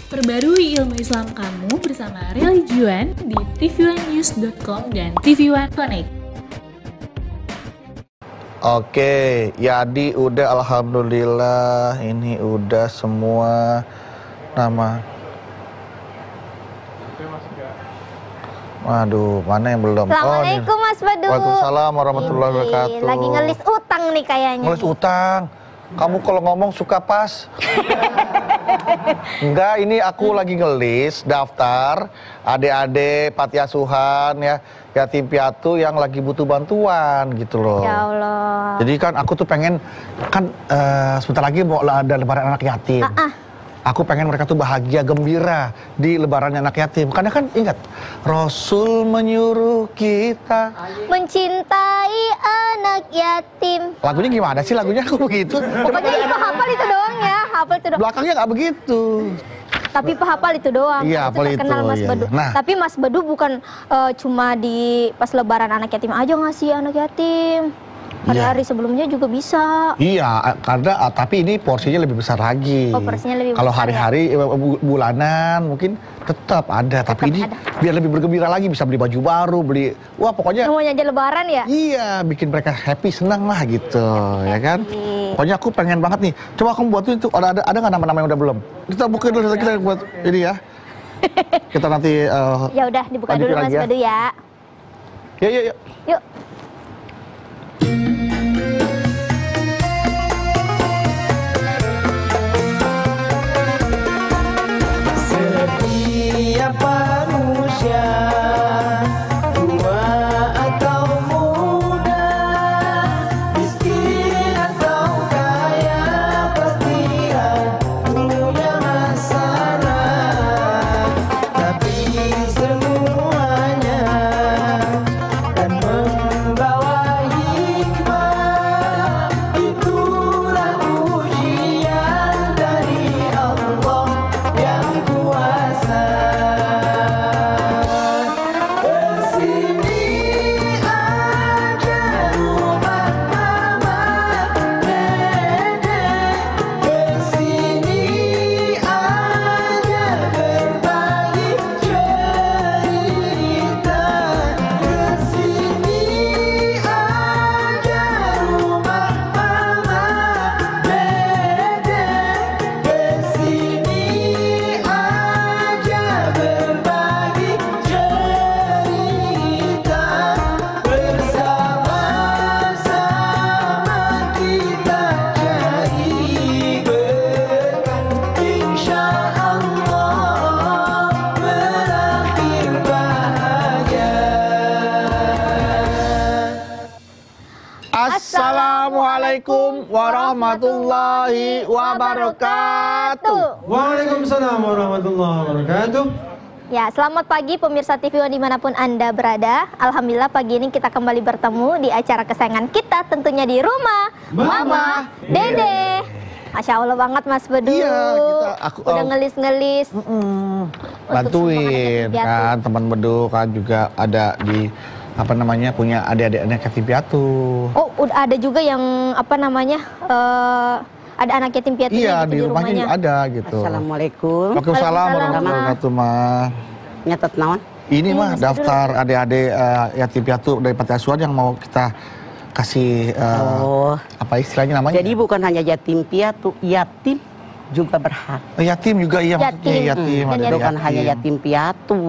Perbarui ilmu Islam kamu bersama Religion di tv1news.com dan TV1 Connect. Oke, Yadi udah alhamdulillah, ini udah semua nama. Waduh, mana yang belum? Assalamualaikum Mas Badu. Waalaikumsalam warahmatullahi wabarakatuh. Lagi ngelis utang nih kayaknya. Ngelis utang? Kamu kalau ngomong suka pas. Enggak, ini aku lagi ngelis daftar adik-adik panti asuhan ya, yatim piatu yang lagi butuh bantuan gitu loh. Ya Allah. Jadi kan aku tuh pengen kan sebentar lagi mau ada lebaran anak yatim. Aku pengen mereka tuh bahagia, gembira di lebarannya anak yatim. Karena kan ingat, Rasul menyuruh kita mencintai anak yatim. Lagunya gimana sih lagunya? Aku begitu. Pokoknya itu hafal itu doang ya, hafal itu doang. Belakangnya nggak begitu. Tapi hafal itu doang. Iya, hafal itu. Terkenal Mas Iya, Badu. iya. Nah. Tapi Mas Badu bukan cuma di pas lebaran anak yatim aja ngasih anak yatim. Hari-hari sebelumnya juga bisa. Iya, karena tapi ini porsinya lebih besar lagi. Oh, porsinya lebih Kalau besar hari-hari bulanan mungkin tetap ada, tapi ini biar lebih bergembira lagi, bisa beli baju baru, beli wah pokoknya semuanya aja lebaran ya? Iya, bikin mereka happy, senang lah gitu, ya kan? Pokoknya aku pengen banget nih. Coba kamu buat itu, ada nggak nama-nama yang udah belum? Kita buka dulu, kita buat ini ya. Kita nanti ya udah dibuka dulu Mas Badu ya. Yuk. Yuk. Setiap manusia, tua atau muda, miskin atau kaya, pasti punya masalah. Tapi semuanya dan membawa hikmah, itulah ujian dari Allah yang kuasa. Kesini aja rumah mama dede, kesini aja berbagi cerita, kesini aja rumah mama dede, kesini aja berbagi cerita, bersama-sama kita cari berkah, insya Allah berakhir bahagia. Assalamualaikum warahmatullahi wabarakatuh. Waalaikumsalam warahmatullahi wabarakatuh. Ya, selamat pagi pemirsa TV One dimanapun Anda berada. Alhamdulillah pagi ini kita kembali bertemu di acara kesayangan kita, tentunya di rumah Mama Dede. Masya Allah banget Mas Badu. Iya, aku udah ngelis-ngelis. Bantuin kan teman Bedu kan juga ada di apa namanya punya adik-adiknya yatim piatu. Oh, udah ada juga yang apa namanya ada anak yatim piatu Iya, gitu di rumahnya juga ada gitu. Assalamualaikum. Waalaikumsalam warahmatullahi wabarakatuh, mah. Nyatet naon? Ini mah daftar adik-adik yatim piatu dari panti asuhan yang mau kita kasih apa istilahnya namanya? Jadi bukan hanya yatim piatu, yatim juga berhak. Yatim juga iya maksudnya yatim. Ada Bukan hanya yatim piatu.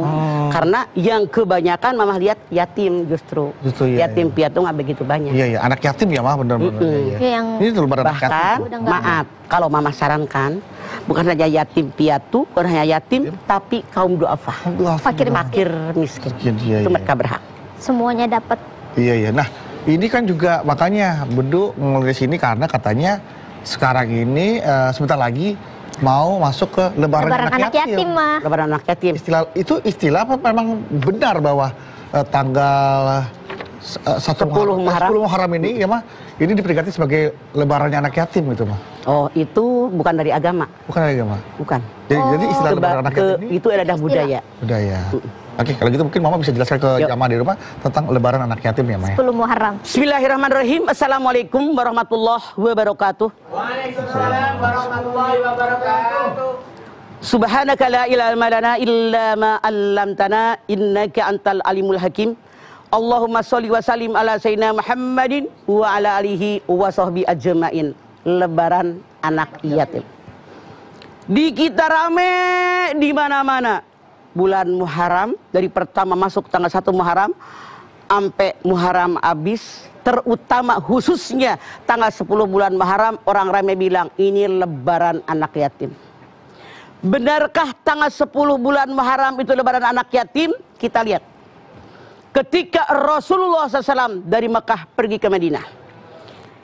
Karena yang kebanyakan mama lihat yatim justru. Iya, Yatim piatu nggak begitu banyak. Iya, anak yatim ya mah benar-benar. Yang Ini tuh lebaran anak yatim. Bahkan maaf, kalau mama sarankan bukan hanya yatim piatu, bukan hanya yatim, tapi kaum duafa. Fakir miskin. Iya, Itu mereka berhak. semuanya dapat. Iya. Nah, ini kan juga makanya Bedu nulis ini karena katanya sekarang ini sebentar lagi mau masuk ke lebaran anak yatim. Mah. Lebaran anak yatim. Istilah apa memang benar bahwa tanggal 10 Muharram ini ya mah ini diperingati sebagai lebarannya anak yatim gitu mah. Oh, itu bukan dari agama. Bukan dari agama. Bukan. Jadi istilah lebaran anak yatim ini itu adalah budaya. Budaya. Oke, kalau gitu mungkin Mama bisa jelaskan ke jamaah di rumah tentang lebaran anak yatim ya, Maya. 10 Muharram. Bismillahirrahmanirrahim. Assalamualaikum warahmatullahi wabarakatuh. Waalaikumsalam warahmatullahi wabarakatuh. Subhanaka la ilma lana illa ma 'allamtana innaka antal alimul hakim. Allahumma sholli wa sallim ala sayyidina Muhammadin wa ala alihi wa sahbihi ajmain. Lebaran anak yatim. Di kita rame di mana-mana. Bulan Muharram dari pertama masuk tanggal 1 Muharram sampai Muharram habis, terutama khususnya tanggal 10 bulan Muharram orang ramai bilang ini lebaran anak yatim. Benarkah tanggal 10 bulan Muharram itu lebaran anak yatim? Kita lihat. Ketika Rasulullah SAW dari Mekah pergi ke Madinah,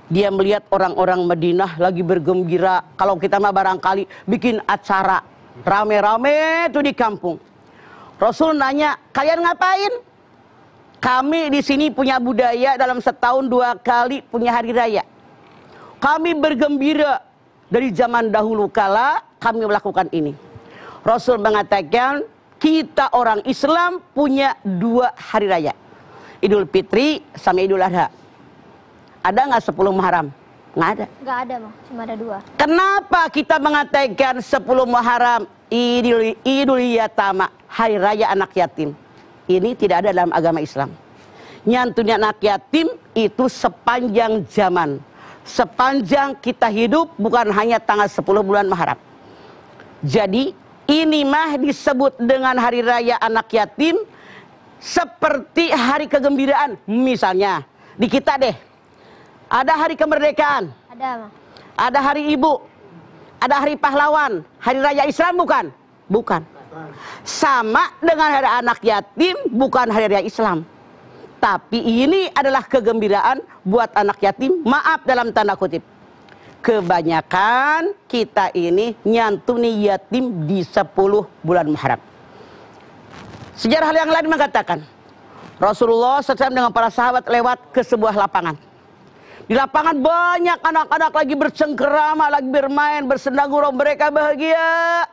dia melihat orang-orang Madinah lagi bergembira. Kalau kita mah barangkali bikin acara rame-rame itu di kampung. Rasul nanya, kalian ngapain? Kami di sini punya budaya dalam setahun 2 kali punya hari raya. Kami bergembira dari zaman dahulu kala kami melakukan ini. Rasul mengatakan kita orang Islam punya 2 hari raya, Idul Fitri sama Idul Adha. Ada nggak 10 Muharram? Nggak ada. Nggak ada, Bang. Cuma ada 2. Kenapa kita mengatakan 10 Muharram Idul Yatama, hari raya anak yatim? Ini tidak ada dalam agama Islam. Nyantunya anak yatim itu sepanjang zaman, sepanjang kita hidup, bukan hanya tanggal 10 bulan Muharram. Jadi ini mah disebut dengan hari raya anak yatim seperti hari kegembiraan. Misalnya di kita deh, ada hari kemerdekaan, Ada, Bang. ada hari ibu, ada hari pahlawan. Hari raya Islam bukan? Bukan. Sama dengan hari anak yatim, bukan hari raya Islam. Tapi ini adalah kegembiraan buat anak yatim. Maaf dalam tanda kutip. Kebanyakan kita ini nyantuni yatim di 10 bulan Muharram. Sejarah yang lain mengatakan Rasulullah SAW dengan para sahabat lewat ke sebuah lapangan. Di lapangan banyak anak-anak lagi bercengkerama, lagi bermain, bersendang gurau, mereka bahagia.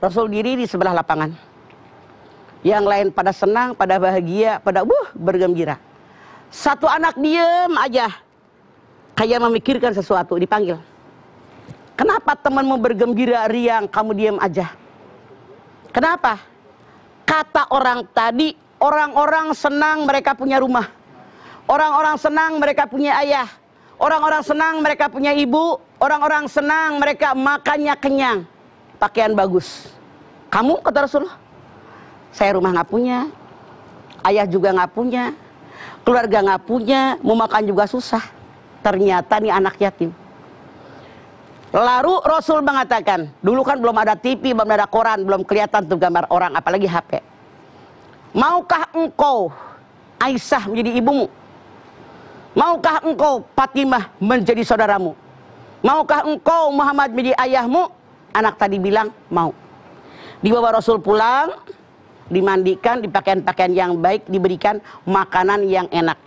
Rasul diri di sebelah lapangan. Yang lain pada senang, pada bahagia, pada bergembira. Satu anak diem aja, kayak memikirkan sesuatu, dipanggil. Kenapa temanmu bergembira riang, kamu diem aja? Kenapa? Kata orang tadi, orang-orang senang mereka punya rumah. Orang-orang senang mereka punya ayah. Orang-orang senang mereka punya ibu. Orang-orang senang mereka makannya kenyang. Pakaian bagus. Kamu, kata Rasulullah, saya rumah nggak punya, ayah juga nggak punya, keluarga nggak punya, mau makan juga susah. Ternyata nih anak yatim. Lalu Rasul mengatakan, dulu kan belum ada TV, belum ada koran, belum kelihatan tuh gambar orang, apalagi HP. Maukah engkau Aisyah menjadi ibumu? Maukah engkau Fatimah menjadi saudaramu? Maukah engkau Muhammad menjadi ayahmu? Anak tadi bilang mau. Dibawa Rasul pulang, dimandikan, dipakaian-pakaian yang baik, diberikan makanan yang enak.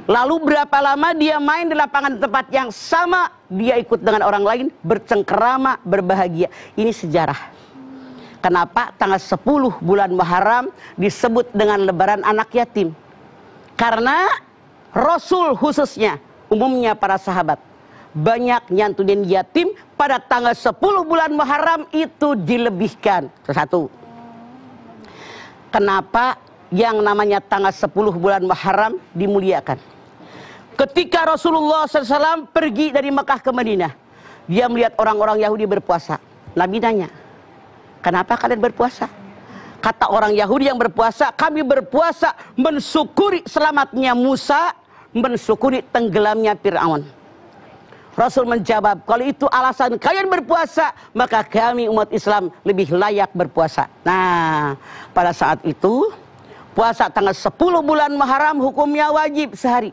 Lalu berapa lama dia main di lapangan tempat yang sama, dia ikut dengan orang lain, bercengkerama, berbahagia. Ini sejarah. Kenapa tanggal 10 bulan Muharram disebut dengan lebaran anak yatim? Karena Rasul khususnya, umumnya para sahabat, banyak nyantunin yatim pada tanggal 10 bulan Muharram itu dilebihkan. Satu. Kenapa yang namanya tanggal 10 bulan Muharram dimuliakan? Ketika Rasulullah SAW pergi dari Mekah ke Madinah, dia melihat orang-orang Yahudi berpuasa. Nabi nanya, kenapa kalian berpuasa? Kata orang Yahudi yang berpuasa, kami berpuasa mensyukuri selamatnya Musa, mensyukuri tenggelamnya Fir'aun. Rasul menjawab, kalau itu alasan kalian berpuasa, maka kami umat Islam lebih layak berpuasa. Nah, pada saat itu, puasa tanggal 10 bulan Muharram hukumnya wajib sehari.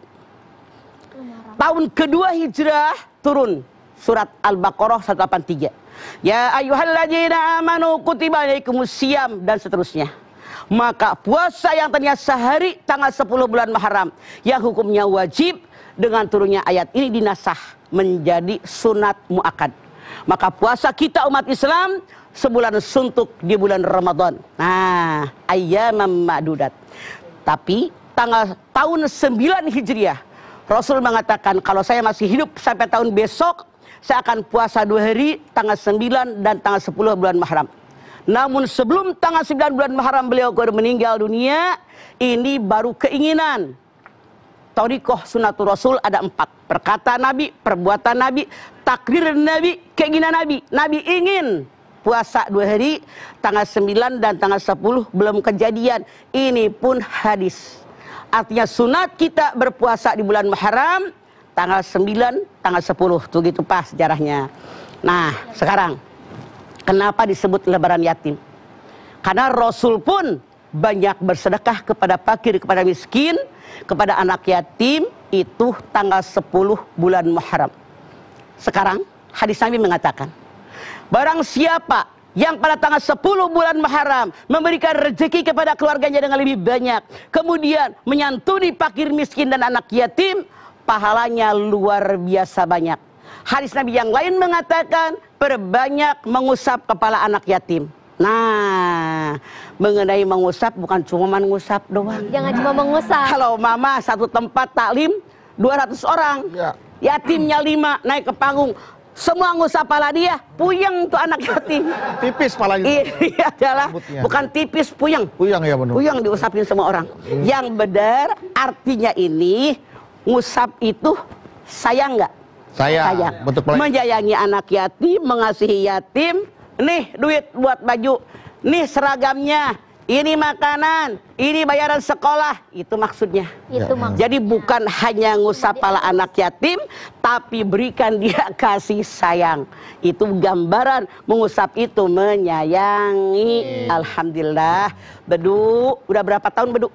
Tahun kedua hijrah turun surat Al-Baqarah 183. Ya ayyuhalladzina amanu kutiba alaikumusiyam dan seterusnya. Maka puasa yang tadinya sehari tanggal 10 bulan Muharram yang hukumnya wajib, dengan turunnya ayat ini dinasah menjadi sunat muakkad. Maka puasa kita umat Islam sebulan suntuk di bulan Ramadan. Nah, ayyamam ma'dudat. Tapi tahun 9 Hijriah Rasul mengatakan, kalau saya masih hidup sampai tahun besok, saya akan puasa 2 hari, tanggal 9 dan tanggal 10 bulan Muharram. Namun sebelum tanggal 9 bulan Muharram beliau meninggal dunia, ini baru keinginan. Thariqah Sunnatul Rasul ada 4. Perkataan Nabi, perbuatan Nabi, takrir Nabi, keinginan Nabi. Nabi ingin puasa 2 hari, tanggal 9 dan tanggal 10 belum kejadian. Ini pun hadis. Artinya sunat kita berpuasa di bulan Muharram, tanggal 9, tanggal 10. Tuh gitu pas sejarahnya. Nah, sekarang kenapa disebut lebaran yatim? Karena Rasul pun banyak bersedekah kepada fakir, kepada miskin, kepada anak yatim, itu tanggal 10 bulan Muharram. Sekarang hadis Nabi mengatakan, barang siapa yang pada tanggal 10 bulan Muharram memberikan rezeki kepada keluarganya dengan lebih banyak, kemudian menyantuni fakir miskin dan anak yatim, pahalanya luar biasa banyak. Hadis Nabi yang lain mengatakan, perbanyak mengusap kepala anak yatim. Nah, mengenai mengusap bukan cuma mengusap doang. Jangan cuma mengusap. Kalau mama satu tempat taklim 200 orang, Ya. yatimnya 5 naik ke panggung, semua ngusap pala dia, puyeng tuh anak yatim. Tipis palanya. Ini adalah Rambutnya. bukan tipis, puyeng. Puyang ya benar. Puyeng diusapin semua orang. Yang benar artinya ini ngusap itu sayang nggak? Sayang. Bentuk pelai- Menyayangi anak yatim, mengasihi yatim. Nih duit buat baju, nih seragamnya, ini makanan, ini bayaran sekolah. Itu maksudnya. Itu Ya. maksud. Jadi bukan hanya ngusap pala anak yatim, tapi berikan dia kasih sayang. Itu gambaran mengusap itu menyayangi. Alhamdulillah. Bedu, udah berapa tahun Bedu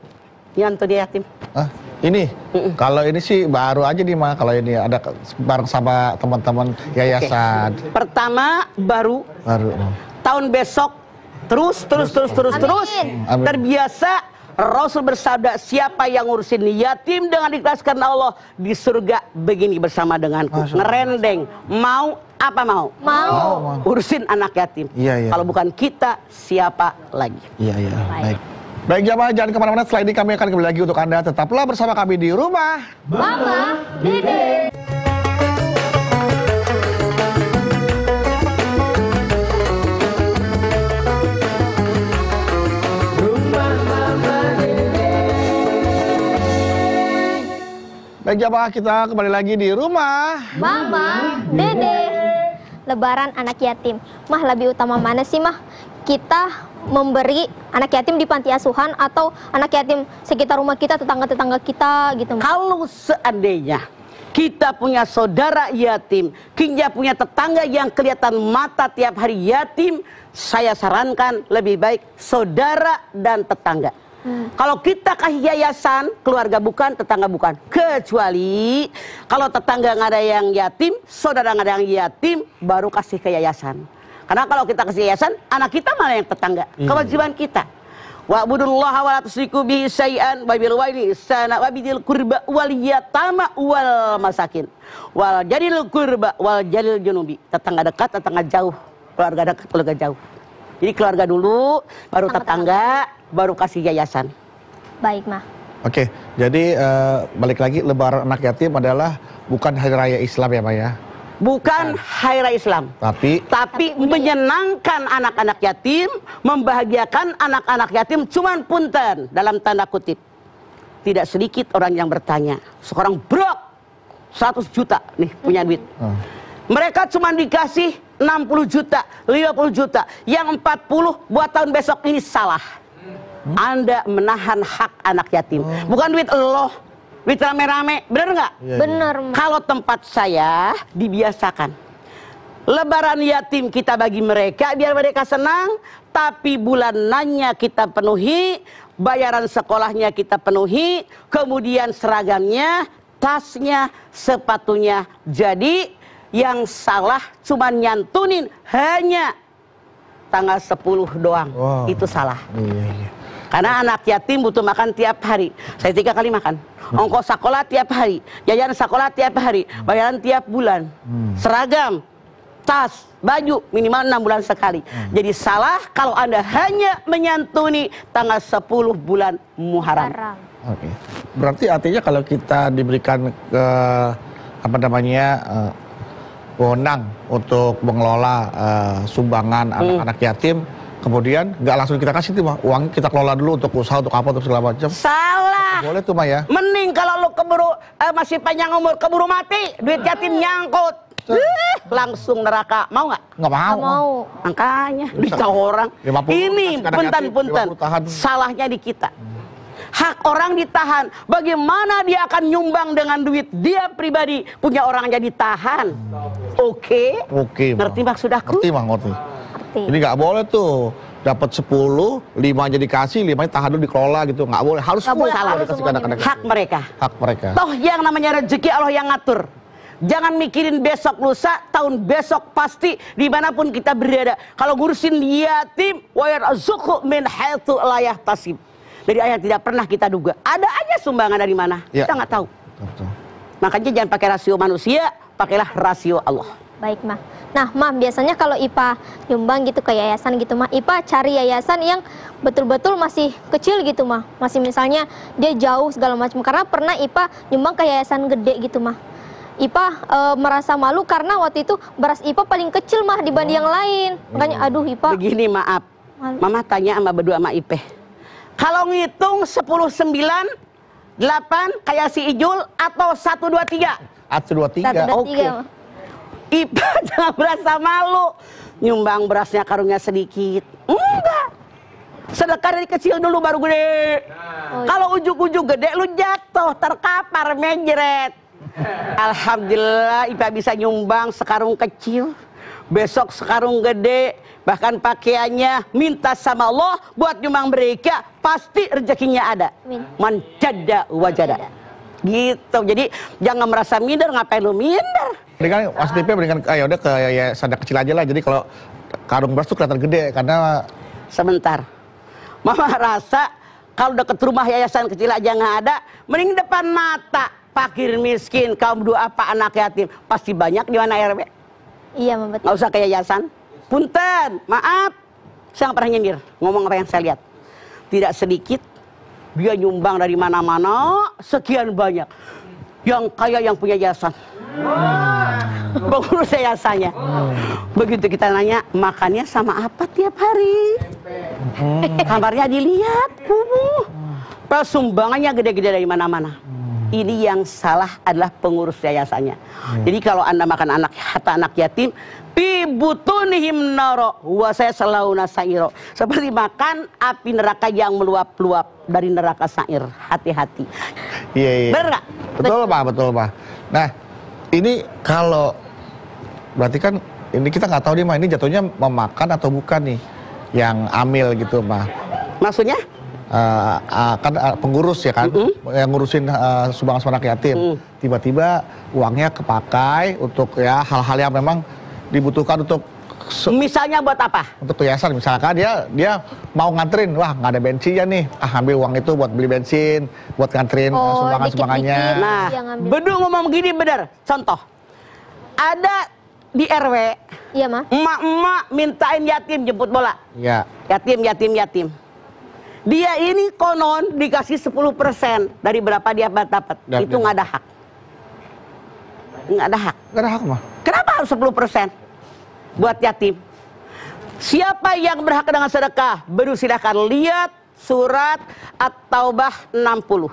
nyantu dia yatim? Ah, ini kalau ini sih baru aja nih Ma, kalau ini ada bareng sama teman-teman yayasan. Pertama baru, Baru. tahun besok terus Amin. Amin. terbiasa. Rasul bersabda, siapa yang ngurusin yatim dengan ikhlas karena Allah, di surga begini bersama denganku. Masya Allah. Ngerendeng, mau apa mau? Mau. Urusin anak yatim. Iya, iya. Kalau bukan kita, siapa lagi? Iya, iya. Baik. Baik. Baik jamaah, jangan kemana-mana. Setelah ini kami akan kembali lagi untuk Anda. Tetaplah bersama kami di rumah. Mama, Dede. Baik jamaah, kita kembali lagi di rumah. Mama, Dede. Lebaran anak yatim. Mah, lebih utama mana sih, Mah? Kita memberi anak yatim di panti asuhan atau anak yatim sekitar rumah kita, tetangga-tetangga kita gitu, Mah? Kalau seandainya kita punya saudara yatim, kita punya tetangga yang kelihatan mata tiap hari yatim, saya sarankan lebih baik saudara dan tetangga. Kalau kita kasih yayasan, keluarga bukan, tetangga bukan. Kecuali kalau tetangga nggak ada yang yatim, saudara nggak ada yang yatim, baru kasih ke yayasan. Karena kalau kita kasih yayasan, anak kita malah yang tetangga. Kewajiban kita. Wa'budullaha wa la tusyriku bihi syai'an wa bil walidayni ihsana wa bidzil qurba wal yatama wal masakin wal jalil qurba wal jalil junubi. Tetangga dekat, tetangga jauh, keluarga dekat, keluarga jauh. Jadi keluarga dulu, baru tetangga, baru kasih yayasan. Baik, Mah. Oke, jadi balik lagi, Lebaran anak yatim adalah bukan hari raya Islam ya Pak ya? Bukan hari raya Islam, tapi menyenangkan anak-anak yatim, membahagiakan anak-anak yatim. Cuman punten, dalam tanda kutip, tidak sedikit orang yang bertanya, sekarang brok 100 juta nih punya duit, mereka cuma dikasih 60 juta, 50 juta, yang 40 buat tahun besok. Ini salah. Anda menahan hak anak yatim, bukan duit lo, duit rame-rame, bener nggak? Bener, Mah. Kalau tempat saya dibiasakan Lebaran yatim kita bagi mereka biar mereka senang, tapi bulanannya kita penuhi, bayaran sekolahnya kita penuhi, kemudian seragamnya, tasnya, sepatunya. Jadi yang salah cuma nyantunin hanya tanggal 10 doang. Wow. Itu salah. Iya, iya. Karena anak yatim butuh makan tiap hari. Saya 3 kali makan. Ongkos sekolah tiap hari, jajan sekolah tiap hari, bayaran tiap bulan, seragam, tas, baju minimal 6 bulan sekali. Jadi salah kalau Anda hanya menyantuni tanggal 10 bulan Muharram. Haram. Oke. Berarti artinya kalau kita diberikan ke apa namanya wewenang untuk mengelola sumbangan anak-anak yatim, kemudian nggak langsung kita kasih tuh mah, uang kita kelola dulu untuk usaha, untuk apa, untuk segala macam. Salah. Boleh tuh mah ya. Mending kalau lu keburu masih panjang umur, keburu mati, duit yatim nyangkut. Langsung neraka, mau nggak? Nggak mau. Mau. Makanya bisa orang 50 ini kasih kadang punten-punten 50 tahan. salahnya di kita. Hak orang ditahan. Bagaimana dia akan nyumbang dengan duit dia pribadi, punya orang aja ditahan? Oke. Ngerti maksud aku? Ngerti mah, ngerti. Jadi nggak boleh tuh dapat 10, 5 aja dikasih, 5 tahan dulu dikelola gitu. Nggak boleh, harus Nggak boleh, salah harus dikasih semuanya. kadang-kadang. Hak mereka. Hak mereka. Toh yang namanya rezeki Allah yang ngatur. Jangan mikirin besok lusa, tahun besok pasti dimanapun kita berada. Kalau ngurusin yatim, wa yarzuqhu min haitsu la yahtasib. Dari ayat tidak pernah kita duga. Ada aja sumbangan dari mana? Ya. Kita nggak tahu. Betul. Makanya jangan pakai rasio manusia, pakailah rasio Allah. Baik, Mah. Nah, Mah, biasanya kalau IPA nyumbang gitu ke yayasan gitu, Mah, IPA cari yayasan yang betul-betul masih kecil gitu, Mah. Masih misalnya dia jauh segala macam. Karena pernah IPA nyumbang ke yayasan gede gitu, Mah. IPA merasa malu karena waktu itu beras IPA paling kecil, Mah, dibanding yang lain. Makanya aduh IPA. Begini, maaf. Mama tanya sama berdua sama Ipe. Kalau ngitung 10, 9, 8 kayak si Ijul atau 1, 2, 3? 1, 2, 3. 1, 2, 3, Oke. Mah. IPA jangan berasa malu nyumbang berasnya karungnya sedikit. Enggak. Sedekah dari kecil dulu baru gede. Kalau ujuk-ujuk gede lu jatuh, terkapar, menjeret. Alhamdulillah IPA bisa nyumbang sekarung kecil, besok sekarung gede, bahkan pakaiannya minta sama Allah buat nyumbang mereka, pasti rezekinya ada. Man jada wajada. Gitu. Jadi jangan merasa minder, ngapain lu minder? Dengan Mas Tipe mendingan ya udah ke yayasan kecil aja lah. Jadi kalau karung beras tuh kelihatan gede karena Sebentar. Mama rasa kalau deket rumah yayasan kecil aja nggak ada, mending depan mata fakir miskin, kaum duafa, anak yatim pasti banyak di mana RW. Iya, Mah, betul. Nggak usah ke yayasan. Punten, maaf, saya nggak pernah nyindir. Ngomong apa yang saya lihat. Tidak sedikit dia nyumbang dari mana-mana, sekian banyak. Yang kaya yang punya yayasan. Pengurus yayasannya. Begitu kita nanya, makannya sama apa tiap hari? Kamarnya dilihat, sumbangannya gede-gede dari mana-mana. Ini yang salah adalah pengurus yayasannya. Jadi kalau Anda makan anak yatim, fi butunihim naro wa sayaslawna sa'iro. Seperti makan api neraka yang meluap-luap dari neraka sa'ir. Hati-hati. Iya. Bener nggak? Betul, Pak, betul, Pak. Nah, ini kalau berarti kan ini kita nggak tahu nih, Mah, ini jatuhnya memakan atau bukan nih yang amil gitu, Mah. Maksudnya? Kan pengurus ya kan, yang ngurusin sumbangan anak yatim. Tiba-tiba uangnya kepakai untuk ya hal-hal yang memang dibutuhkan untuk Misalnya buat apa? Untuk yayasan misalkan dia mau nganterin, wah nggak ada bensinnya nih, ambil uang itu buat beli bensin, buat nganterin sumbangan-sumbangannya. Nah, Bedu ngomong begini bener. Contoh, ada di RW, iya, Mah, emak-emak mintain yatim jemput bola. Iya. Yatim. Dia ini konon dikasih 10% dari berapa dia dapat. Itu nggak ada hak. Nggak ada hak. Nggak ada hak, Mah. Kenapa harus 10% buat yatim? Siapa yang berhak dengan sedekah? Baru silakan lihat surat At-Taubah 60.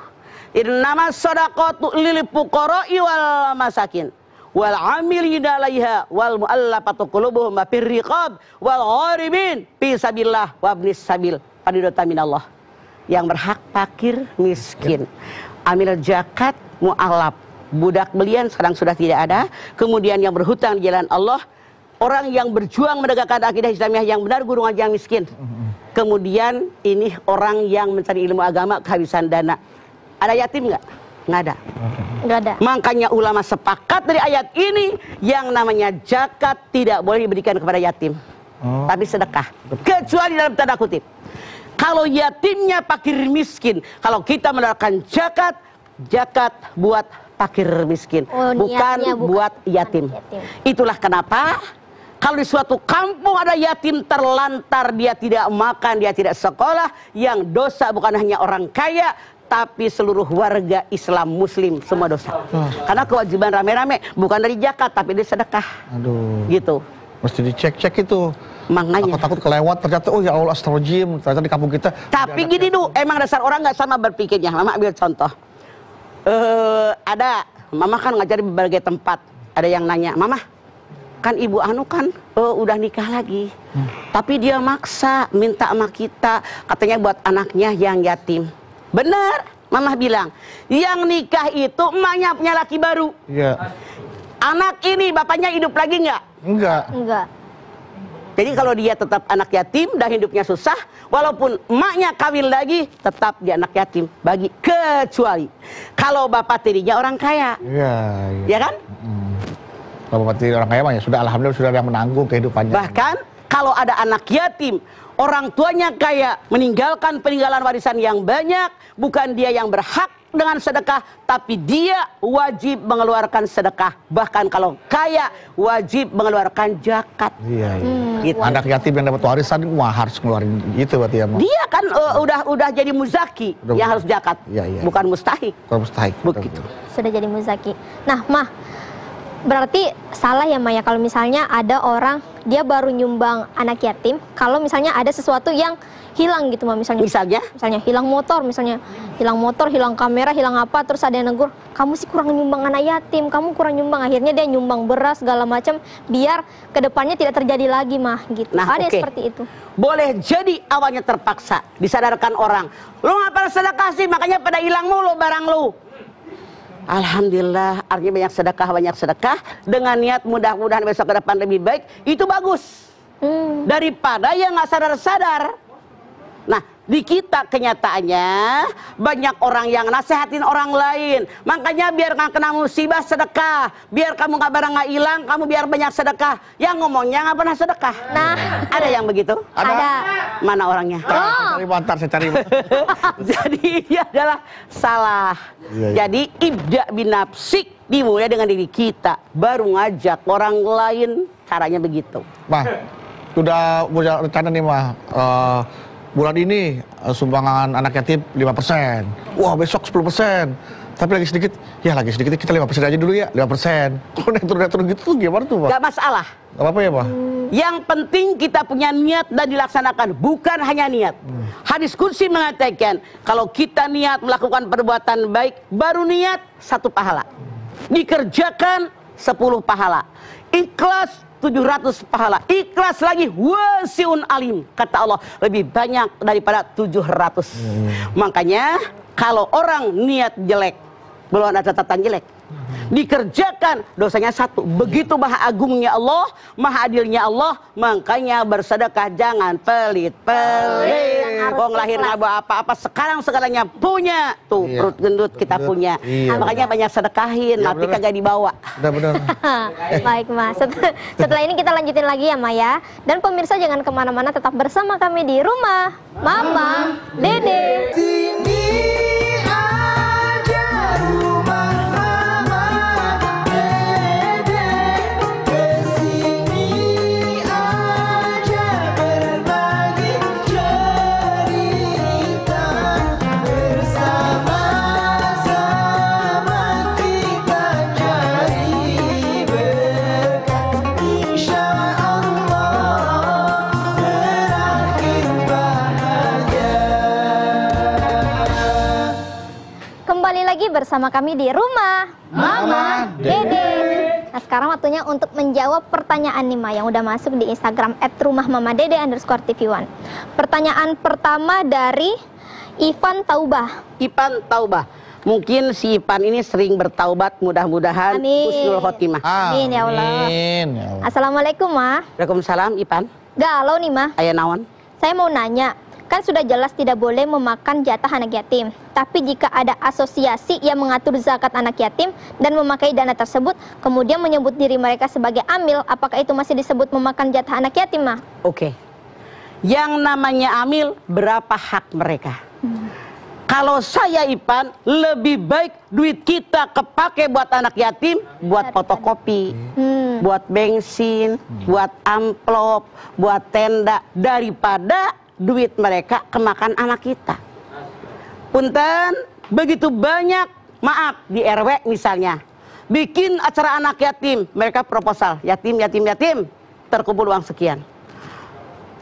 Innama shadaqatu lil fuqara'i wal masakin wal 'amilina 'alaiha wal mu'allafati qulubuhum wa fir riqab wal gharibin fi sabilillah wa ibnis sabil. Fardatan minallah. Yang berhak fakir miskin. Amil zakat mu'allaf. Budak belian sekarang sudah tidak ada. Kemudian yang berhutang di jalan Allah. Orang yang berjuang menegakkan akidah Islamiyah yang benar, guru ngaji yang miskin. Kemudian ini orang yang mencari ilmu agama kehabisan dana. Ada yatim nggak? Nggak ada. nggak ada. Makanya ulama sepakat dari ayat ini yang namanya zakat tidak boleh diberikan kepada yatim. Tapi sedekah. Kecuali dalam tanda kutip. Kalau yatimnya fakir miskin, kalau kita menerapkan zakat buat fakir miskin, bukan buat yatim. Itulah kenapa kalau di suatu kampung ada yatim terlantar, dia tidak makan, dia tidak sekolah, yang dosa bukan hanya orang kaya, tapi seluruh warga Islam Muslim semua dosa. Karena kewajiban rame-rame bukan dari zakat tapi dari sedekah. Aduh. Gitu. Mesti dicek-cek itu. Makanya. Aku takut kelewat ternyata, oh ya Allah astagfirullahaladzim, ternyata di kampung kita. Tapi gini Du, emang dasar orang nggak sama berpikirnya. Mama ambil contoh. Ada, Mama kan ngajar di berbagai tempat. Ada yang nanya, Mama, kan ibu anu kan udah nikah lagi. Tapi dia maksa minta sama kita, katanya buat anaknya yang yatim. Bener, Mama bilang, yang nikah itu emaknya punya laki baru. Iya. Anak ini bapaknya hidup lagi nggak? Enggak. Enggak. Jadi kalau dia tetap anak yatim dan hidupnya susah, walaupun emaknya kawin lagi, tetap dia anak yatim. Bagi kecuali kalau bapak tirinya orang kaya. Iya. Ya kan? Kalau bapak tiri orang kaya mah ya sudah alhamdulillah sudah ada yang menanggung kehidupannya. Bahkan kalau ada anak yatim, orang tuanya kaya, meninggalkan peninggalan warisan yang banyak, bukan dia yang berhak dengan sedekah, tapi dia wajib mengeluarkan sedekah. Bahkan kalau kaya, wajib mengeluarkan zakat. Iya. Gitu. Anak yatim yang dapat warisan wah harus ngeluarin itu berarti ya. Dia kan udah jadi muzaki, yang harus zakat, bukan mustahik. Bukan mustahik. Begitu. Sudah jadi muzaki. Nah, Mah, berarti salah ya Maya kalau misalnya ada orang dia baru nyumbang anak yatim, kalau misalnya ada sesuatu yang hilang gitu Mah, misalnya hilang motor, hilang kamera, hilang apa, terus ada yang negur, kamu sih kurang nyumbang anak yatim, kamu kurang nyumbang, akhirnya dia nyumbang beras segala macam biar kedepannya tidak terjadi lagi Mah gitu. Nah, ada seperti itu. Boleh jadi awalnya terpaksa disadarkan orang, lu nggak pernah sedekah sih makanya pada hilang mulu barang lu. Alhamdulillah, artinya banyak sedekah dengan niat mudah-mudahan besok ke depan lebih baik, itu bagus daripada yang nggak sadar-sadar. Nah, di kita kenyataannya banyak orang yang nasehatin orang lain, makanya biar nggak kena musibah sedekah, biar kamu nggak barang nggak hilang, kamu biar banyak sedekah. Yang ngomongnya nggak pernah sedekah. Nah, ada yang begitu? Ada. Mana orangnya? Saya cari. Jadi ini adalah salah. Jadi ibda binafsik, dimulai dengan diri kita, baru ngajak orang lain. Caranya begitu. Mah, sudah punya rencana nih Mah. Bulan ini sumbangan anak yatim 5%. Wah, besok 10%. Tapi lagi sedikit kita 5% aja dulu ya, 5%. Kalau naik turun gitu tuh gimana tuh, Pak? Gak masalah. Gak apa-apa ya, Pak? Yang penting kita punya niat dan dilaksanakan, bukan hanya niat. Hadis qudsi mengatakan, kalau kita niat melakukan perbuatan baik, baru niat 1 pahala. Dikerjakan 10 pahala. Ikhlas 700 pahala. Ikhlas lagi wasiun alim, kata Allah, lebih banyak daripada 700. Makanya kalau orang niat jelek, belum ada catatan jelek, dikerjakan dosanya 1. Begitu maha agungnya Allah, maha adilnya Allah, makanya bersedekah jangan pelit-pelit. Wong lahir nggak bawa apa-apa, sekarang segalanya punya. Tuh perut gendut kita punya. Makanya banyak sedekahin, tapi kagak dibawa. Benar. Baik Mas, setelah ini kita lanjutin lagi ya Maya. Dan pemirsa jangan kemana-mana, tetap bersama kami di Rumah Mama Dede. Sini aja rumah Mama Dede, kesini aja berbagi cerita, bersama-sama kita cari berkah, insya Allah berakhir bahagia. Kembali lagi bersama kami di Rumah Mama Dede. Nah, sekarang waktunya untuk menjawab pertanyaan nih Ma yang udah masuk di Instagram @rumahmamadede_tv1. Pertanyaan pertama dari Ivan Taubah. Ipan Taubah. Mungkin si Ipan ini sering bertaubat, mudah-mudahan husnul khotimah. Amin ya Allah. Amin ya Allah. Assalamualaikum Ma. Waalaikumsalam Ipan. Galau nih Ma. Aya naon? Saya mau nanya, kan sudah jelas tidak boleh memakan jatah anak yatim. Tapi jika ada asosiasi yang mengatur zakat anak yatim dan memakai dana tersebut, kemudian menyebut diri mereka sebagai amil, apakah itu masih disebut memakan jatah anak yatim, Ma? Oke. Yang namanya amil, berapa hak mereka? Kalau saya Ipan, lebih baik duit kita kepake buat anak yatim, buat fotokopi, buat bensin, buat amplop, buat tenda, daripada duit mereka kemakan anak kita. Punten, begitu banyak, maaf, di RW misalnya, bikin acara anak yatim, mereka proposal, yatim, terkumpul uang sekian.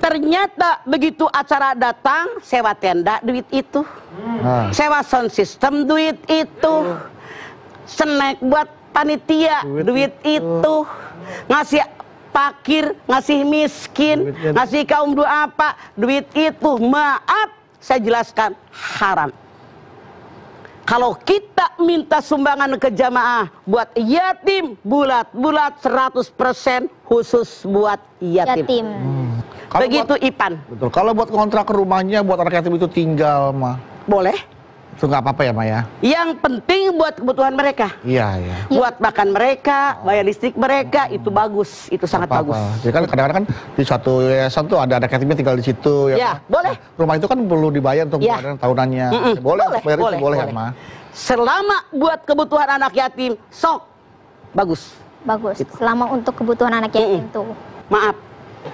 Ternyata begitu acara datang, sewa tenda, duit itu. Sewa sound system, duit itu. Snack buat panitia, duit itu. Ngasih fakir, ngasih miskin, ngasih kaum duafa, duit itu. Maaf, saya jelaskan, haram. Kalau kita minta sumbangan ke jamaah buat yatim, bulat-bulat 100% khusus buat yatim. Begitu buat, Ipan. Betul. Kalau buat kontrak ke rumahnya, buat anak yatim itu tinggal, mah. Boleh. Itu nggak apa-apa ya, Ma ya? Yang penting buat kebutuhan mereka. Iya, iya. Buat makan mereka, bayar listrik mereka, itu bagus. Itu sangat bagus. Jadi kan kadang-kadang kan di suatu yayasan tuh ada anak yatimnya tinggal di situ. Ya, boleh. Rumah itu kan perlu dibayar untuk pembayaran tahunannya. Boleh, bayar itu boleh ya, Ma? Selama buat kebutuhan anak yatim, sok. Bagus. Bagus. Selama untuk kebutuhan anak yatim tuh. Maaf,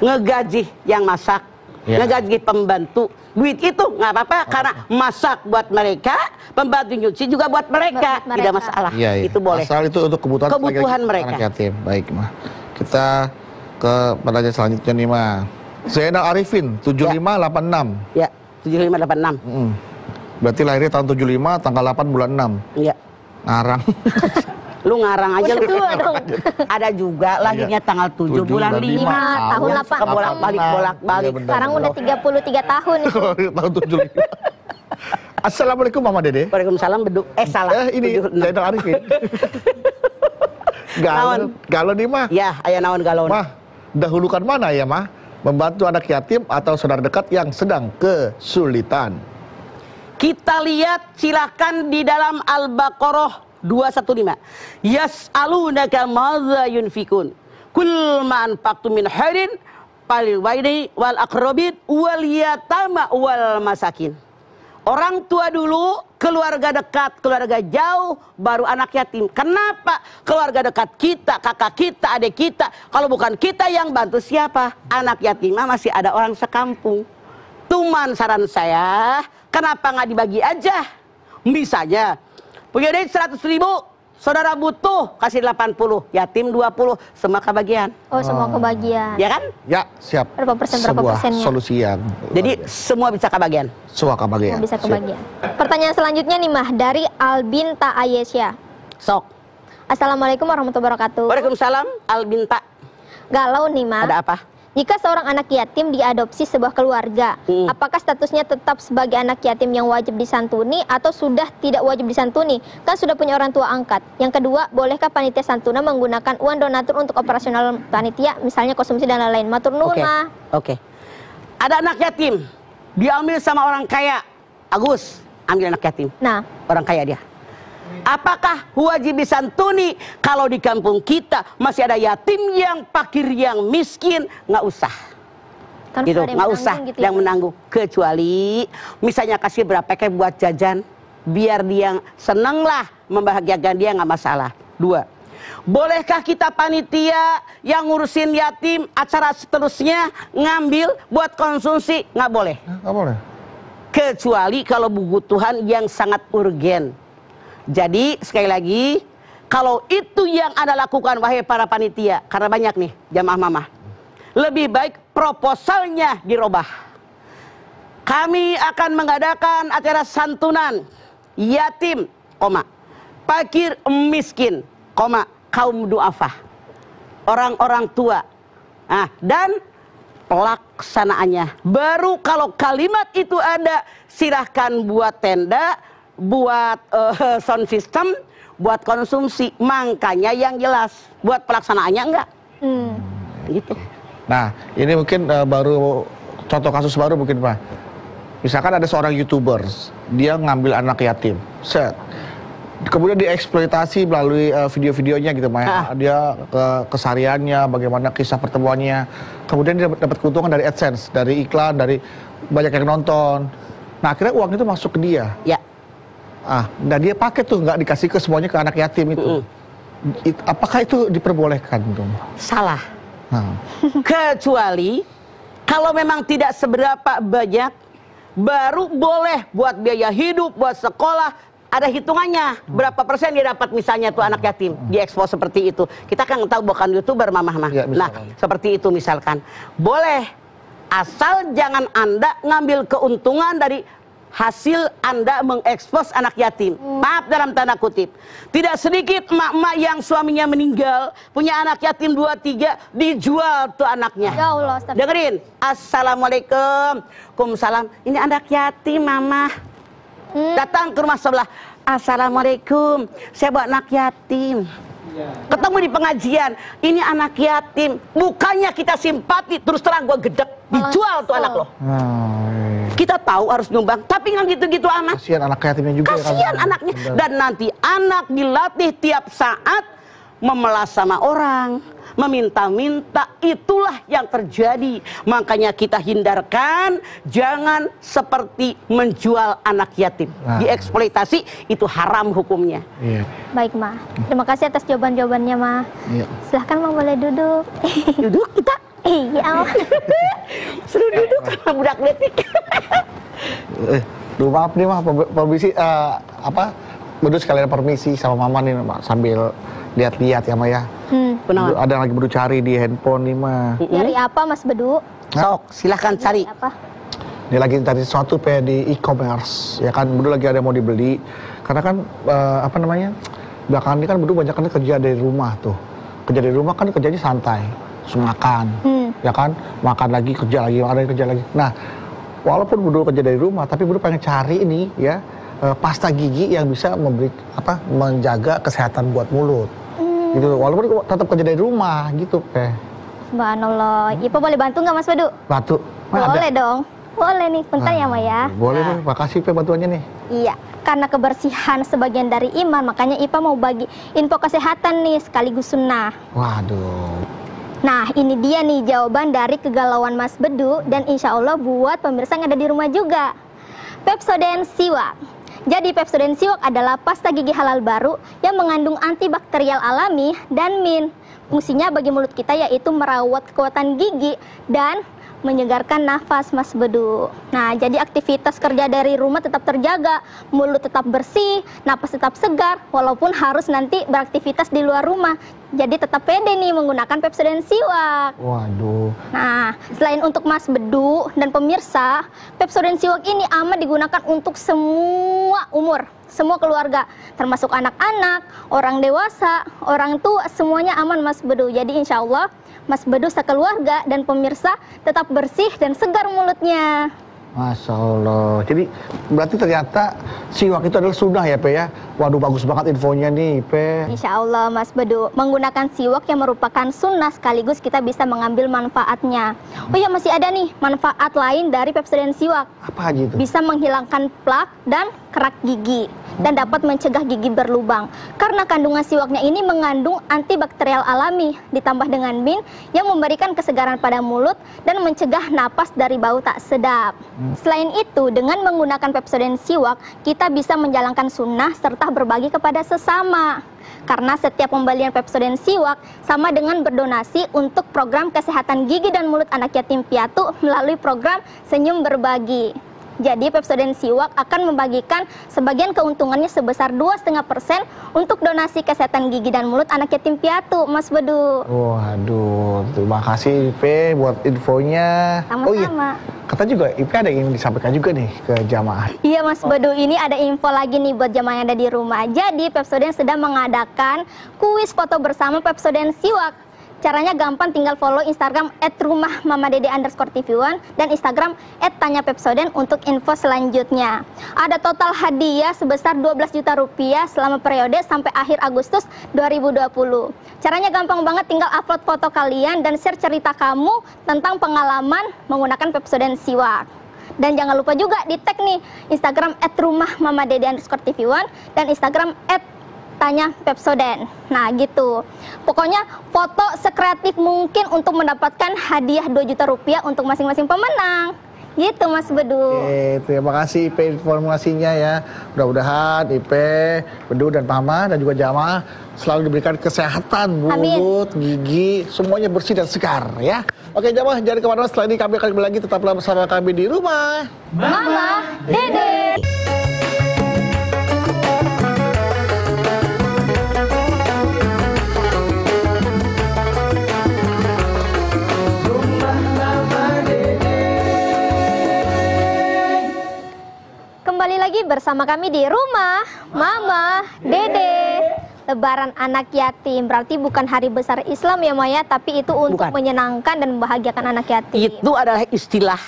ngegaji yang masak, ngegaji pembantu, duit itu nggak apa-apa karena masak buat mereka, pembantu nyuci juga buat mereka, tidak masalah. Itu boleh. Asal itu untuk kebutuhan mereka. Anak yatim. Baik, Ma. Kita ke pertanyaan selanjutnya nih, Ma. Zainal Arifin 7586. Ya, 7586. Berarti lahirnya tahun 75, tanggal 8 bulan 6. Iya. Ngarang. Lu ngarang aja lu. Tua dong. Ada juga lahirnya tanggal 7 bulan 5. Tahun 8. Bolak-balik. Sekarang udah 33 tahun itu. Tahun 75. Assalamualaikum Mama Dede. Waalaikumsalam beduk. Salah. Ini Zainal Arifin. Galon nih, Ma. Ya, aya naon galon. Ma, dahulukan mana ya, Ma? Membantu anak yatim atau saudara dekat yang sedang kesulitan? Kita lihat silakan di dalam Al-Baqarah 215. Yas'alunaka madza yunfikun. Kul ma anfaqtum min khairin falil walidayni wal aqrabin wal yatama wal masakin. Orang tua dulu, keluarga dekat, keluarga jauh, baru anak yatim. Kenapa? Keluarga dekat kita, kakak kita, adik kita. Kalau bukan kita yang bantu siapa? Anak yatim masih ada orang sekampung. Cuman saran saya, kenapa nggak dibagi aja? Misalnya, punya duit 100.000, saudara butuh, kasih 80, yatim 20, semua kebagian. Oh, semua kebagian. Ya kan? Ya, siap. Berapa persennya? Solusi yang jadi semua bisa kebagian. Semua kebagian. Bisa kebagian. Pertanyaan selanjutnya nih, Mah, dari Albinta Ayesya. Sok. Assalamualaikum warahmatullahi wabarakatuh. Waalaikumsalam, Albinta. Galau nih, Mah. Ada apa? Jika seorang anak yatim diadopsi sebuah keluarga, apakah statusnya tetap sebagai anak yatim yang wajib disantuni atau sudah tidak wajib disantuni? Kan sudah punya orang tua angkat. Yang kedua, bolehkah panitia santunan menggunakan uang donatur untuk operasional panitia, misalnya konsumsi dan lain-lain? Matur nuwun, Mah. Oke. Ada anak yatim, diambil sama orang kaya. Agus, ambil anak yatim. Nah, orang kaya dia. Apakah wajib disantuni? Kalau di kampung kita masih ada yatim yang fakir, yang miskin, nggak usah. kan Gitu, ada yang nggak usah menanggung gitu yang ya. menanggung. Kecuali misalnya kasih berapa kayak buat jajan, biar dia seneng lah, membahagiakan dia, nggak masalah. 2. Bolehkah kita panitia yang ngurusin yatim, acara seterusnya ngambil buat konsumsi? Nggak boleh. Nggak boleh. Kecuali kalau kebutuhan yang sangat urgen. Jadi sekali lagi, kalau itu yang Anda lakukan wahai para panitia, karena banyak nih jamaah mama, lebih baik proposalnya dirubah. Kami akan mengadakan acara santunan yatim, fakir miskin, kaum duafa, orang-orang tua. Nah, dan pelaksanaannya. Baru kalau kalimat itu ada, silahkan buat tenda, buat sound system, buat konsumsi. Makanya yang jelas, buat pelaksanaannya enggak. Gitu. Nah, ini mungkin baru contoh kasus baru mungkin, Pak. Misalkan ada seorang YouTuber, dia ngambil anak yatim, set. Kemudian dieksploitasi melalui video-videonya gitu, Pak. Dia kesehariannya, bagaimana kisah pertemuannya. Kemudian dia dapat keuntungan dari AdSense, dari iklan, dari banyak yang nonton. Nah, akhirnya uang itu masuk ke dia. Ya. Nah dia pakai tuh, nggak dikasih ke semuanya ke anak yatim itu. Apakah itu diperbolehkan tuh? Salah. Kecuali kalau memang tidak seberapa banyak, baru boleh buat biaya hidup, buat sekolah, ada hitungannya berapa persen dia dapat misalnya tuh anak yatim diekspos seperti itu. Kita kan tahu bukan YouTuber mamah mah. Ya, Nah, seperti itu misalkan. Boleh asal jangan Anda ngambil keuntungan dari hasil Anda mengekspos anak yatim. Maaf dalam tanda kutip. Tidak sedikit emak-emak yang suaminya meninggal, punya anak yatim 2-3, dijual tuh anaknya. Ya Allah, astagfirullah. Dengerin. Assalamualaikum. Waalaikumsalam. Ini anak yatim, Mama. Datang ke rumah sebelah. Assalamualaikum. Saya bawa anak yatim. Ketemu di pengajian, ini anak yatim. Bukannya kita simpati, terus terang gua gedek, dijual tuh anak lo. Kita tahu harus nyumbang, tapi nggak gitu-gitu amat. Kasihan anak yatimnya juga. Kasihan anaknya. Dan nanti anak dilatih tiap saat memelas sama orang, meminta-minta, itulah yang terjadi. Makanya kita hindarkan, jangan seperti menjual anak yatim. Dieksploitasi, itu haram hukumnya. Baik, Ma. Terima kasih atas jawaban-jawabannya, Ma. Silahkan, Ma, boleh duduk. Duduk kita. Iya, Ma. Suruh duduk sama budak letik. Duh, maaf nih, Mah, permisi, Bedu sekalian permisi sama Mama nih, sambil lihat-lihat ya, Ma ya. Ada lagi Bedu cari di handphone nih, Ma. Nyari apa, Mas Bedu? Sok, silahkan cari. Apa? Dia lagi cari sesuatu di e-commerce, ya kan. Bedu lagi ada yang mau dibeli. Karena kan, belakangan ini kan Bedu banyak kan kerja dari rumah tuh. Kerja dari rumah kan kerjanya santai, makan, ya kan. Makan lagi, kerja lagi, makan lagi, kerja lagi. Nah, walaupun Bedu kerja dari rumah, tapi Bedu pengen cari ini, ya, pasta gigi yang bisa menjaga kesehatan buat mulut. Gitu, walaupun tetap kerja dari rumah gitu, Subhanallah. Ipa boleh bantu nggak, Mas Bedu? Bantu. Boleh dong. Boleh nih, bentar ya, Ma ya. Boleh nih, makasih bantuannya nih. Iya, karena kebersihan sebagian dari iman, makanya Ipa mau bagi info kesehatan nih sekaligus sunnah. Waduh. Nah, ini dia nih jawaban dari kegalauan Mas Bedu, dan insya Allah buat pemirsa yang ada di rumah juga. Pepsodent Siwak. Jadi Pepsodent Siwak adalah pasta gigi halal baru yang mengandung antibakterial alami dan mint. Fungsinya bagi mulut kita yaitu merawat kekuatan gigi dan menyegarkan nafas, Mas Bedu. Nah, jadi aktivitas kerja dari rumah tetap terjaga, mulut tetap bersih, napas tetap segar, walaupun harus nanti beraktivitas di luar rumah. Jadi tetap pede nih menggunakan Pepsodent Siwak. Waduh. Nah, selain untuk Mas Bedu dan pemirsa, Pepsodent Siwak ini aman digunakan untuk semua umur, semua keluarga, termasuk anak-anak, orang dewasa, orang tua, semuanya aman, Mas Bedu. Jadi insya Allah Mas Bedu sekeluarga dan pemirsa tetap bersih dan segar mulutnya. Masya Allah. Jadi berarti ternyata siwak itu adalah sunnah ya, Pe ya? Waduh, bagus banget infonya nih, Pe. Insya Allah, Mas Bedu. Menggunakan siwak yang merupakan sunnah sekaligus kita bisa mengambil manfaatnya. Oh ya, masih ada nih manfaat lain dari Pepsodent Siwak. Apa aja itu? Bisa menghilangkan plak dan kerak gigi dan dapat mencegah gigi berlubang. Karena kandungan siwaknya ini mengandung antibakterial alami ditambah dengan mint yang memberikan kesegaran pada mulut dan mencegah napas dari bau tak sedap. Selain itu, dengan menggunakan Pepsodent Siwak, kita bisa menjalankan sunnah serta berbagi kepada sesama. Karena setiap pembelian Pepsodent Siwak sama dengan berdonasi untuk program kesehatan gigi dan mulut anak yatim piatu melalui program Senyum Berbagi. Jadi Pepsodent Siwak akan membagikan sebagian keuntungannya sebesar 2,5% untuk donasi kesehatan gigi dan mulut anak yatim piatu, Mas Bedu. Waduh, terima kasih Ipe buat infonya. Sama-sama. Oh iya, kata juga Ipe ada yang ingin disampaikan juga nih ke jamaah. Iya, Mas Bedu, ini ada info lagi nih buat jamaah yang ada di rumah. Jadi Pepsodent sedang mengadakan kuis foto bersama Pepsodent Siwak. Caranya gampang, tinggal follow Instagram @rumahmamadede_tv1 dan Instagram @tanyapepsodent untuk info selanjutnya. Ada total hadiah sebesar 12 juta rupiah selama periode sampai akhir Agustus 2020. Caranya gampang banget, tinggal upload foto kalian dan share cerita kamu tentang pengalaman menggunakan Pepsodent Siwak. Dan jangan lupa juga di tag nih Instagram @rumahmamadede_tv1 dan Instagram @tanya Pepsodent. Nah gitu. Pokoknya foto sekreatif mungkin untuk mendapatkan hadiah 2 juta rupiah untuk masing-masing pemenang. Gitu, Mas Bedu. Oke, terima kasih Ipe informasinya ya. Mudah-mudahan Ipe, Bedu dan Mama dan juga jamaah selalu diberikan kesehatan mulut, gigi, semuanya bersih dan segar ya. Oke jamaah, jangan kemana-mana, setelah ini kami akan kembali lagi, tetaplah bersama kami di rumah Mama Dede. lagi bersama kami di rumah Mama Dede. Lebaran anak yatim berarti bukan hari besar Islam ya Maya, tapi itu untuk Bukan. menyenangkan dan membahagiakan anak yatim. Itu adalah istilah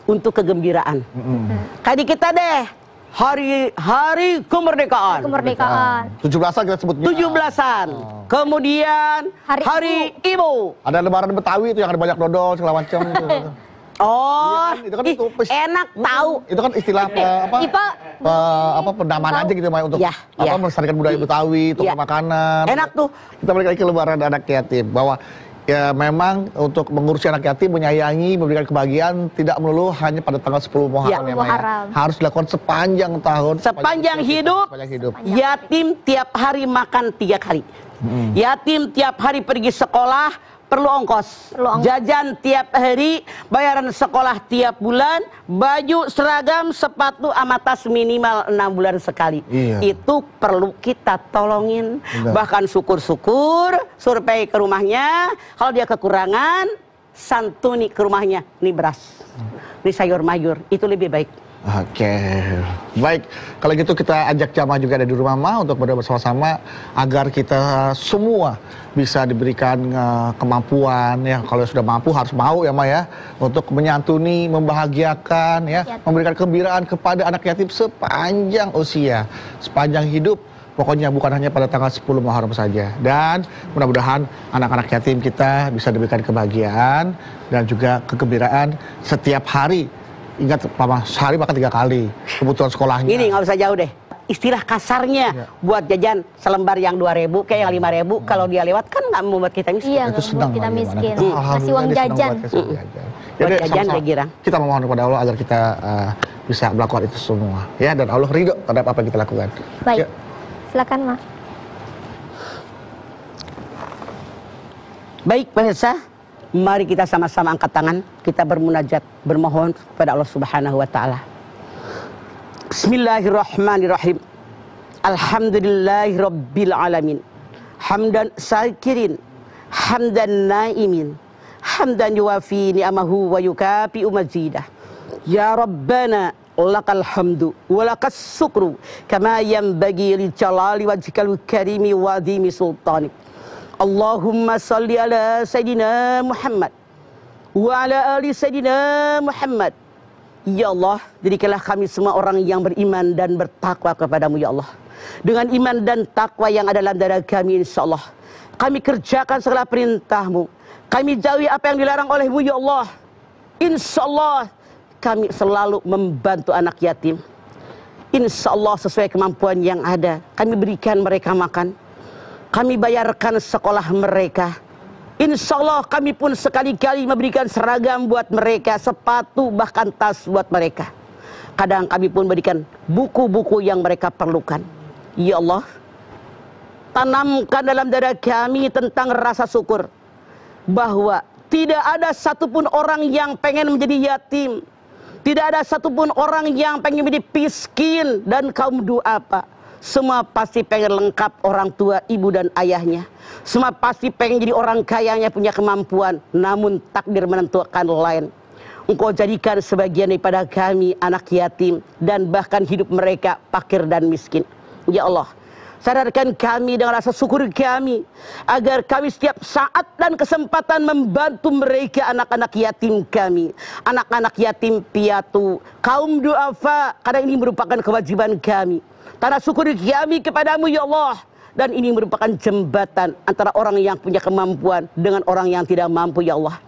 untuk kegembiraan. Kayak di kita deh, hari kemerdekaan. Kemerdekaan. 17-an kita sebutnya. 17-an. Kemudian hari Ibu. Ada lebaran Betawi itu yang ada banyak dodol segala macam itu. Oh, Iya kan, ih, itu enak tahu. Itu kan istilah pendamaan aja gitu Maya, untuk Ya, ya. melestarikan budaya Betawi, untuk Ya. makanan. Enak tuh. Kita balik lagi ke lebaran anak yatim, bahwa ya memang untuk mengurusi anak yatim, menyayangi, memberikan kebahagiaan tidak melulu hanya pada tanggal 10 Muharram ya, Maya. Muharram. Harus dilakukan sepanjang tahun, Sepanjang hidup, yatim tiap hari makan 3 kali. Yatim tiap hari pergi sekolah, perlu ongkos. Jajan tiap hari, bayaran sekolah tiap bulan, baju, seragam, sepatu, sama tas minimal 6 bulan sekali. Iya. Itu perlu kita tolongin. Benar. Bahkan syukur-syukur, survei ke rumahnya. Kalau dia kekurangan, santuni ke rumahnya. Ini beras, ini sayur mayur, itu lebih baik. Oke, baik. Kalau gitu kita ajak jamaah juga ada di rumah Ma untuk berdoa bersama-sama agar kita semua bisa diberikan kemampuan ya. Kalau sudah mampu harus mau ya Ma ya, untuk menyantuni, membahagiakan ya, memberikan kegembiraan kepada anak yatim sepanjang usia, sepanjang hidup. Pokoknya bukan hanya pada tanggal 10 Muharram saja. Dan mudah-mudahan anak-anak yatim kita bisa diberikan kebahagiaan dan juga kegembiraan setiap hari. Ingat Mama, sehari makan 3 kali kebutuhan sekolahnya. Ini nggak usah jauh deh. Istilah kasarnya buat jajan selembar yang 2.000 kayak yang 5.000, kalau dia lewat kan nggak membuat kita miskin. Iya, Itu nggak senang membuat kita Maya, miskin. Mana? Ngasih uang jajan. Buat jajan sama-sama. kayak girang. Kita memohon kepada Allah agar kita bisa melakukan itu semua ya, dan Allah ridho terhadap apa yang kita lakukan. Baik, Ya. silakan Ma. Baik pemirsa, mari kita sama-sama angkat tangan, kita bermunajat, bermohon kepada Allah Subhanahu wa taala. Bismillahirrahmanirrahim. Alhamdulillahirabbil alamin. Hamdan syakirin, hamdan naimin, hamdan yuwafi ni'amahu wa yukafi'u mazidah. Ya Rabbana lakal hamdu wa lakas syukru kama yanbaghi li jalali wajhikal karimi wa adhimi sultanik. Allahumma salli ala Sayyidina Muhammad wa ala ali Sayyidina Muhammad. Ya Allah, jadikanlah kami semua orang yang beriman dan bertakwa kepadamu ya Allah. Dengan iman dan takwa yang ada dalam dada kami, insya Allah kami kerjakan segala perintahmu, kami jauhi apa yang dilarang olehmu ya Allah. Insya Allah kami selalu membantu anak yatim. Insya Allah sesuai kemampuan yang ada, kami berikan mereka makan, kami bayarkan sekolah mereka. Insya Allah kami pun sekali-kali memberikan seragam buat mereka, sepatu, bahkan tas buat mereka. Kadang kami pun berikan buku-buku yang mereka perlukan. Ya Allah, tanamkan dalam dada kami tentang rasa syukur, bahwa tidak ada satupun orang yang pengen menjadi yatim, tidak ada satupun orang yang pengen menjadi miskin dan kaum duafa. Semua pasti pengen lengkap orang tua, ibu dan ayahnya. Semua pasti pengen jadi orang kaya yang punya kemampuan. Namun takdir menentukan lain. Engkau jadikan sebagian daripada kami anak yatim, dan bahkan hidup mereka fakir dan miskin. Ya Allah, sadarkan kami dengan rasa syukur kami, agar kami setiap saat dan kesempatan membantu mereka, anak-anak yatim kami, anak-anak yatim piatu, kaum duafa, karena ini merupakan kewajiban kami. Tanah syukur kami kepadamu ya Allah. Dan ini merupakan jembatan antara orang yang punya kemampuan dengan orang yang tidak mampu ya Allah.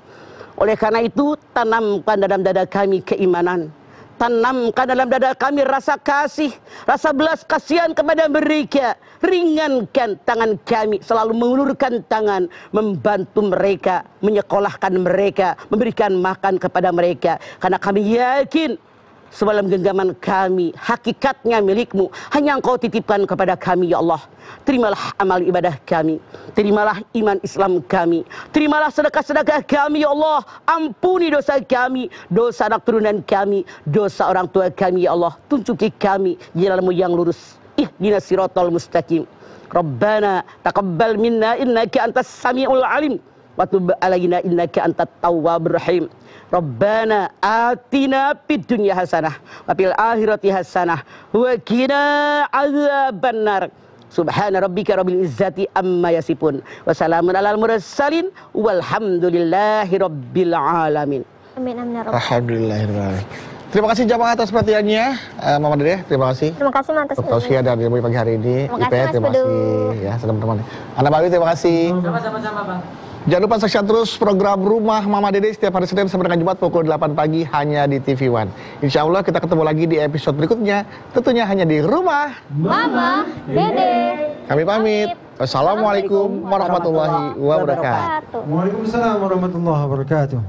Oleh karena itu, tanamkan dalam dada kami keimanan, tanamkan dalam dada kami rasa kasih, rasa belas kasihan kepada mereka. Ringankan tangan kami, selalu mengulurkan tangan, membantu mereka, menyekolahkan mereka, memberikan makan kepada mereka. Karena kami yakin semalam genggaman kami hakikatnya milikmu, hanya engkau titipkan kepada kami ya Allah. Terimalah amal ibadah kami, terimalah iman Islam kami, terimalah sedekah-sedekah kami ya Allah. Ampuni dosa kami, dosa anak turunan kami, dosa orang tua kami ya Allah. Tunjuki kami jalanmu yang lurus, ihdinas siratal mustaqim. Rabbana taqabbal minna innaka antas samiul alim, wa tub alaina innaka antat tawwabur rahim. Rabbana atina fid dunya hasanah wa fil akhirati hasanah wa qina adzabannar. Subhana rabbika rabbil izzati amma yasifun wa salamun alal mursalin walhamdulillahi rabbil alamin. Amin amin ya rabbal Alhamdulillahirrahmanirrahim. Terima kasih jamaah atas perhatiannya. Mama Dede, terima kasih. Terima kasih Mantas. Untuk Tausia dan ilmu pagi hari ini. Terima kasih, Ipe, Mas terima Bedu. kasih. Ya, teman-teman. Anak Bawi, terima kasih. Sama-sama, Bang. Jangan lupa saksikan terus program Rumah Mama Dede setiap hari Senin sampai dengan Jumat pukul 8 pagi hanya di TV One. Insya Allah kita ketemu lagi di episode berikutnya. Tentunya hanya di Rumah Mama Dede. Kami pamit. Wassalamualaikum warahmatullahi wabarakatuh. Satu. Waalaikumsalam warahmatullahi wabarakatuh.